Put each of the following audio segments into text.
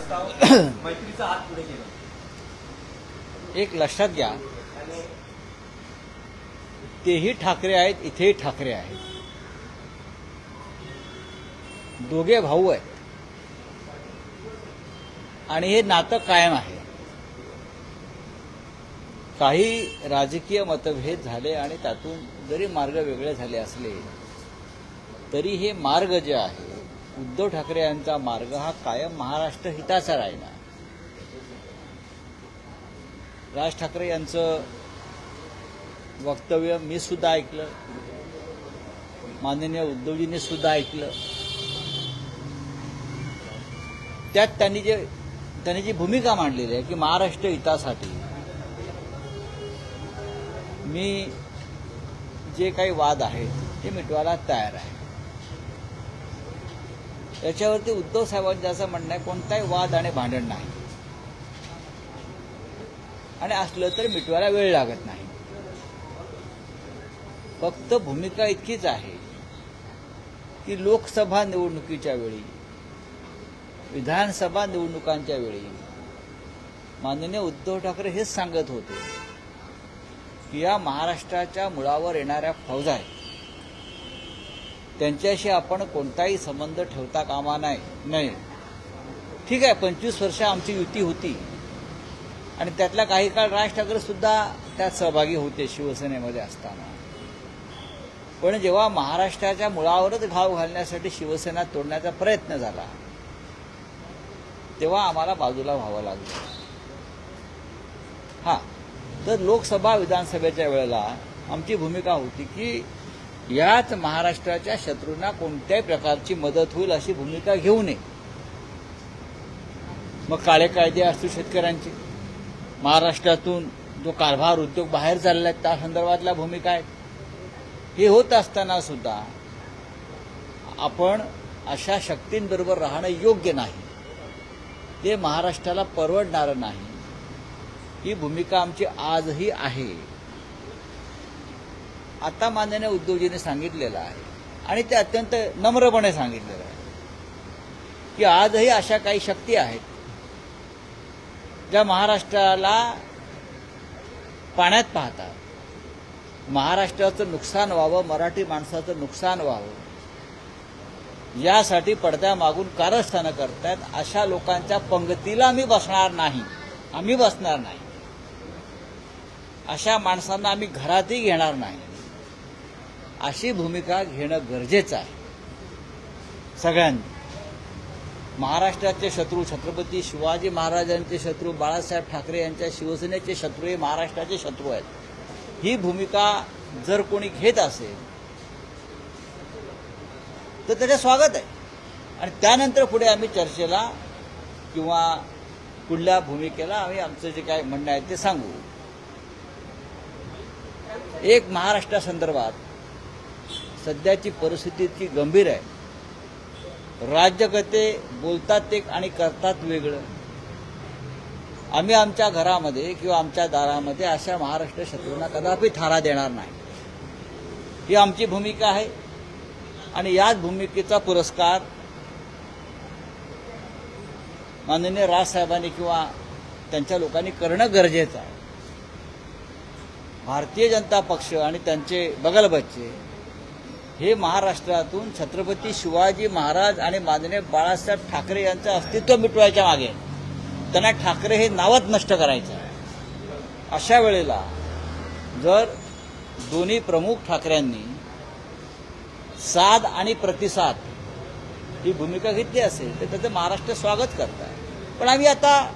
प्रस्ताव मैत्रीचा हात पुढे केला. एक लक्षात घ्या, तेही ठाकरे आहेत, इथेही ठाकरे आहेत. दोघे भाऊ आहेत आणि हे नातं कायम आहे. काही राजकीय मतभेद झाले आणि त्यातून जरी मार्ग वेगळे झाले असले तरी हे मार्ग जे आहे, उद्धव ठाकरे यांचा मार्ग हा कायम महाराष्ट्र हिताचा राहिला. राज ठाकरे यांचं वक्तव्य मी सुद्धा ऐकलं, माननीय उद्धवजींनी सुद्धा ऐकलं. त्यात त्यांनी जी भूमिका मांडलेली आहे की महाराष्ट्र हितासाठी मी जे काही वाद आहेत ते मिटवायला तयार आहे. याच्यावरती उद्धव साहेबांचं असं म्हणणं आहे, कोणताही वाद आणि भांडण नाही आणि असलं तर मिटवायला वेळ लागत नाही. फक्त भूमिका इतकीच आहे की लोकसभा निवडणुकीच्या वेळी, विधानसभा निवडणुकांच्या वेळी माननीय उद्धव ठाकरे हेच सांगत होते की या महाराष्ट्राच्या मुळावर येणाऱ्या फौजा आहेत त्यांच्याशी आपण कोणताही संबंध ठेवता कामा नाही. ठीक आहे, 25 वर्ष आमची युती होती आणि त्यातला काही काळ राज ठाकरे सुद्धा त्यात सहभागी होते शिवसेनेमध्ये असताना. पण जेव्हा महाराष्ट्राच्या मुळावरच घाव घालण्यासाठी शिवसेना तोडण्याचा प्रयत्न झाला तेव्हा आम्हाला बाजूला व्हावं लागलं. हां, तर लोकसभा विधानसभेच्या वेळेला आमची भूमिका होती की याच महाराष्ट्राच्या शत्रूंना कोणत्याही प्रकारची मदत होईल अशी भूमिका घेऊ नये. मग काळे कायदे असतील शेतकऱ्यांचे, महाराष्ट्रातून जो कारभार उद्योग बाहेर चालले आहेत त्या संदर्भातल्या भूमिका आहेत. हे होत असताना सुद्धा आपण अशा शक्तींबरोबर राहणं योग्य नाही, ते महाराष्ट्राला परवडणारं नाही. ही भूमिका आमची आजही आहे. आता माननीय उद्धवजींनी सांगितलेलं आहे आणि ते अत्यंत नम्रपणे सांगितलेलं आहे की आजही अशा काही शक्ती आहेत ज्या महाराष्ट्राला पाण्यात पाहतात. महाराष्ट्राचं नुकसान व्हावं, मराठी माणसाचं नुकसान व्हावं यासाठी पडद्यामागून कारस्थानं करतायत. अशा लोकांच्या पंगतीला आम्ही बसणार नाही. अशा माणसांना आम्ही घरातही घेणार नाही. अशी भूमिका घेणं गरजेचं आहे सगळ्यांनी. महाराष्ट्राचे शत्रू छत्रपती शिवाजी महाराजांचे शत्रू बाळासाहेब ठाकरे यांच्या शिवसेनेचे शत्रू हे महाराष्ट्राचे शत्रू आहेत. ही भूमिका जर कोणी घेत असेल तर त्याचं स्वागत आहे आणि त्यानंतर पुढे आम्ही चर्चेला किंवा पुढल्या भूमिकेला आम्ही आमचं जे काय म्हणणं आहे ते सांगू. एक, महाराष्ट्रासंदर्भात सध्याची परिस्थिती इतकी गंभीर आहे. राज्यकर्ते बोलतात एक आणि करतात वेगळं. आम्ही आमच्या घरामध्ये किंवा आमच्या दारामध्ये अशा महाराष्ट्र शत्रूंना कदापि थारा देणार नाही. ही आमची भूमिका आहे आणि याच भूमिकेचा पुरस्कार माननीय राजसाहेबांनी किंवा त्यांच्या लोकांनी करणं गरजेचं आहे. भारतीय जनता पक्ष आणि त्यांचे बगलबच्चे हे महाराष्ट्रातून छत्रपती शिवाजी महाराज आणि माननीय बाळासाहेब ठाकरे यांचं अस्तित्व मिटवायच्या मागे, त्यांना ठाकरे हे नावच नष्ट करायचं आहे. अशा वेळेला जर दोन्ही प्रमुख ठाकरेंनी साथ आणि प्रतिसाद ही भूमिका घेतली असेल तर त्याचं महाराष्ट्र स्वागत करत आहे. पण आम्ही आता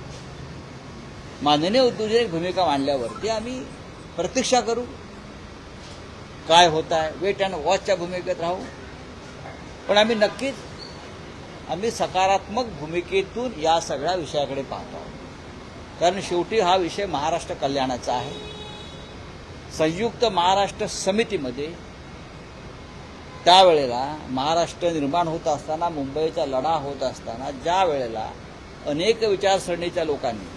माननीय उद्धवजींनी भूमिका मांडल्यावरती आम्ही प्रतीक्षा करू काय होत आहे, वेट अँड वॉचच्या भूमिकेत राहू. पण आम्ही नक्कीच सकारात्मक भूमिकेतून या सगळ्या विषयाकडे पाहतो आहोत. कारण शेवटी हा विषय महाराष्ट्र कल्याणाचा आहे. संयुक्त महाराष्ट्र समितीमध्ये त्यावेळेला महाराष्ट्र निर्माण होत असताना, मुंबईचा लढा होत असताना ज्या वेळेला अनेक विचारसरणीच्या लोकांनी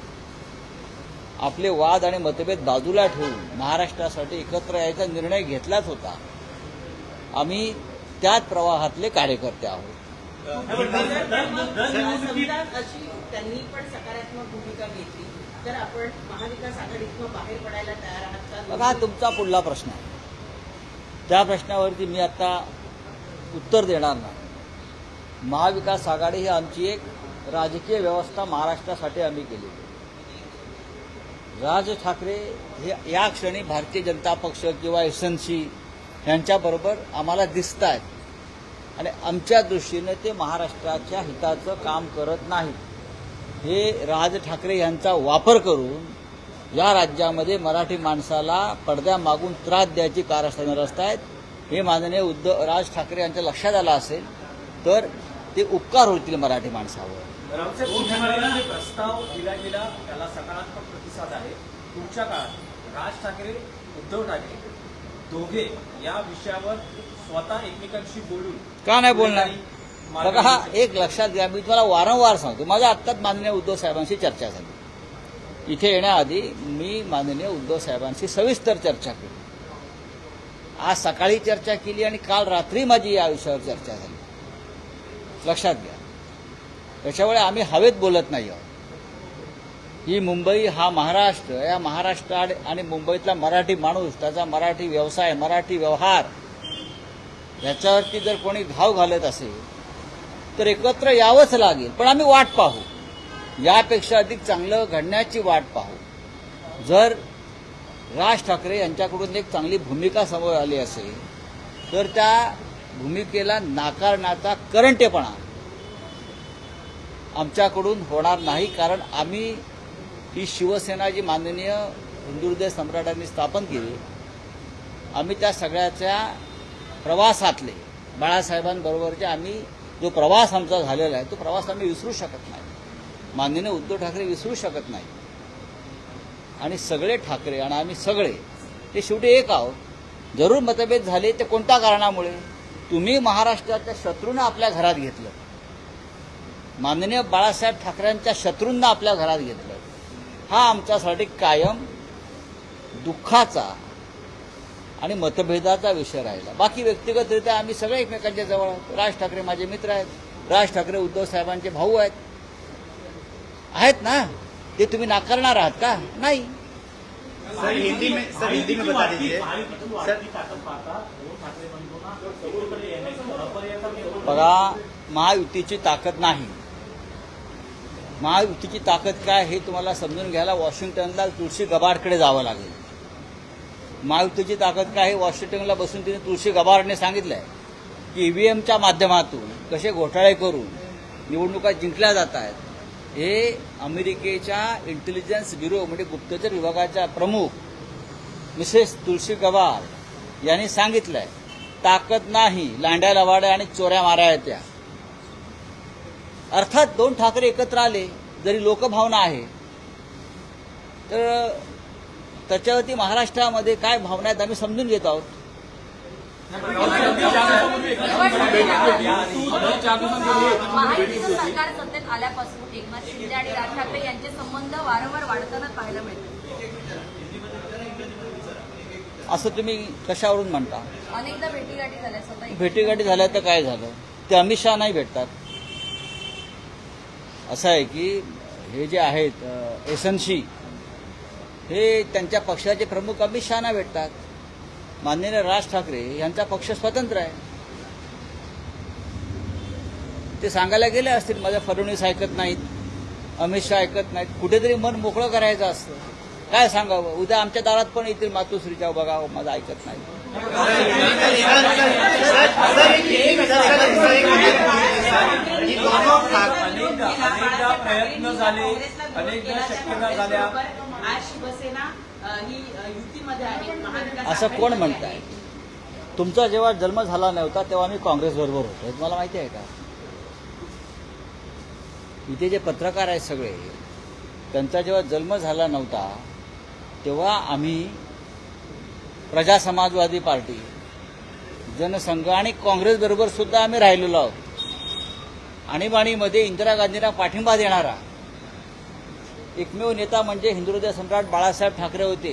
आपले वाद आणि मतभेद बाजूला ठेवून महाराष्ट्रासाठी एकत्र यायचा निर्णय घेतलाच होता. आम्ही त्याच प्रवाहातले कार्यकर्ते आहोत. समजा अशी त्यांनी पण सकारात्मक भूमिका घेतली तर आपण महाविकास आघाडीतून बाहेर पडायला तयार आहात का? बघा, तुमचा पुढला प्रश्न आहे. त्या प्रश्नावरती मी आता उत्तर देणार नाही. महाविकास आघाडी ही आमची एक राजकीय व्यवस्था महाराष्ट्रासाठी आम्ही केली. राज ठाकरे हे या क्षणी भारतीय जनता पक्ष किंवा एसएनसी यांच्याबरोबर आम्हाला दिसत आहेत आणि आमच्या दृष्टीने ते महाराष्ट्राच्या हिताचं काम करत नाही. हे राज ठाकरे यांचा वापर करून या राज्यामध्ये मराठी माणसाला पडद्यामागून त्रास द्यायची कारस्थानं रचत आहेत. हे माननीय राज ठाकरे यांच्या लक्षात आलं असेल तर ते उपकार होतील मराठी माणसावर. रावसाहेब, मुख्यमंत्र्यांनी प्रस्ताव दिला गेला, त्याला सकारात्मक प्रतिसाद आहे. पुढच्या काळात राज ठाकरे, उद्धव ठाकरे दोघे या विषयावर स्वतः एकमेकांशी बोलून का नाही बोलणार? बघा, हा एक लक्षात घ्या. मी तुम्हाला वारंवार सांगतो, माझ्या आत्ताच माननीय उद्धव साहेबांशी चर्चा झाली. इथे येण्याआधी मी माननीय उद्धव साहेबांशी सविस्तर चर्चा केली. आज सकाळी चर्चा केली आणि काल रात्री माझी या विषयावर चर्चा झाली. लक्षात घ्या, त्याच्यामुळे आम्ही हवेत बोलत नाही आहोत. ही मुंबई, हा महाराष्ट्र, या महाराष्ट्र आणि मुंबईतला मराठी माणूस, त्याचा मराठी व्यवसाय, मराठी व्यवहार याच्यावरती जर कोणी घाव घालत असेल तर एकत्र यावंच लागेल. पण आम्ही वाट पाहू, यापेक्षा अधिक चांगलं घडण्याची वाट पाहू. जर राज ठाकरे यांच्याकडून एक चांगली भूमिका समोर आली असेल तर त्या भूमिकेला नाकारण्याचा करंटेपणा आमच्याकडून होणार नाही. कारण आम्ही ही शिवसेना जी माननीय हिंदू हृदय सम्राटांनी स्थापन केली, आम्ही त्या सगळ्याच्या प्रवासातले बाळासाहेबांबरोबरचे आम्ही जो प्रवास आमचा झालेला आहे तो प्रवास आम्ही विसरू शकत नाही. माननीय उद्धव ठाकरे विसरू शकत नाही. आणि सगळे ठाकरे आणि आम्ही सगळे ते शेवटी एक आहोत. जरूर मतभेद झाले ते कोणत्या कारणामुळे? तुम्ही महाराष्ट्राच्या शत्रूंना आपल्या घरात घेतलं, माननीय बाळासाहेब ठाकरेंच्या शत्रूंना आपल्या घरात घेतलं. हा आमच्यासाठी कायम दुःखाचा आणि मतभेदाचा विषय राहिला. बाकी व्यक्तिगतरित्या आम्ही सगळे एकमेकांच्या जवळ आहोत. राज ठाकरे माझे मित्र आहेत, राज ठाकरे उद्धव साहेबांचे भाऊ आहेत ना. ते तुम्ही नाकारणार आहात का? नाही. सर हिंदी में बता दीजिए सर. बघा, महायुतीची ताकद नाही. महायुतीची ताकद काय हे तुम्हाला समजून घ्यायला वॉशिंग्टनला तुळशी गबाडकडे जावं लागेल. महायुतीची ताकद काय हे वॉशिंग्टनला बसून तिने तुळशी गबाडने सांगितलंय की ईव्हीएमच्या माध्यमातून कसे घोटाळे करून निवडणुका जिंकल्या जात आहेत. हे अमेरिकेच्या इंटेलिजन्स ब्युरो म्हणजे गुप्तचर विभागाच्या प्रमुख मिसेस तुळशी गबाड यांनी सांगितलंय. ताकद नाही, लांड्या लवाड्या आणि चोऱ्या माऱ्या येत्या. अर्थात दोन ठाकरे एकत्र आले जरी लोकभावना आहे तर त्याच्यावरती महाराष्ट्रामध्ये काय भावना आहेत आम्ही समजून घेत आहोत. महायुतीचं सरकार सत्तेत आल्यापासून एकनाथ शिंदे आणि राज ठाकरे यांचे संबंध वारंवार वाढताना पाहायला मिळते. असं तुम्ही कशावरून म्हणता? अनेकदा भेटीगाठी झाल्या स्वतः. भेटीगाठी झाल्या तर काय झालं? ते अमित शहा नाही भेटतात. असं आहे की हे जे आहेत एसएनसी हे त्यांच्या पक्षाचे प्रमुख अमित शहाना भेटतात. माननीय राज ठाकरे यांचा पक्ष स्वतंत्र आहे. ते सांगायला गेले असतील माझ्या फडणवीस ऐकत नाहीत, अमित शहा ऐकत नाहीत. कुठेतरी मन मोकळं करायचं असतं. काय सांगावं? उद्या आमच्या दारात पण येतील मातोश्रीच्या बघावं माझं ऐकत नाही. अनेकदा प्रयत्न झाले, अनेकदा शक्यता झाल्या. आज शिवसेना ही युतीमध्ये आहे. महाविकास असं कोण म्हणताय? तुमचा जेव्हा जन्म झाला नव्हता तेव्हा मी काँग्रेसबरोबर होतो, हे तुम्हाला माहिती आहे का? इथे जे पत्रकार आहेत सगळे, त्यांचा जेव्हा जन्म झाला नव्हता तेव्हा आम्ही प्रजा समाजवादी पार्टी, जनसंघ आणि काँग्रेसबरोबर सुद्धा आम्ही राहिलेलो आहोत. आणीबाणीमध्ये इंदिरा गांधींना पाठिंबा देणारा एकमेव नेता म्हणजे हिंदू हृदय सम्राट बाळासाहेब ठाकरे होते.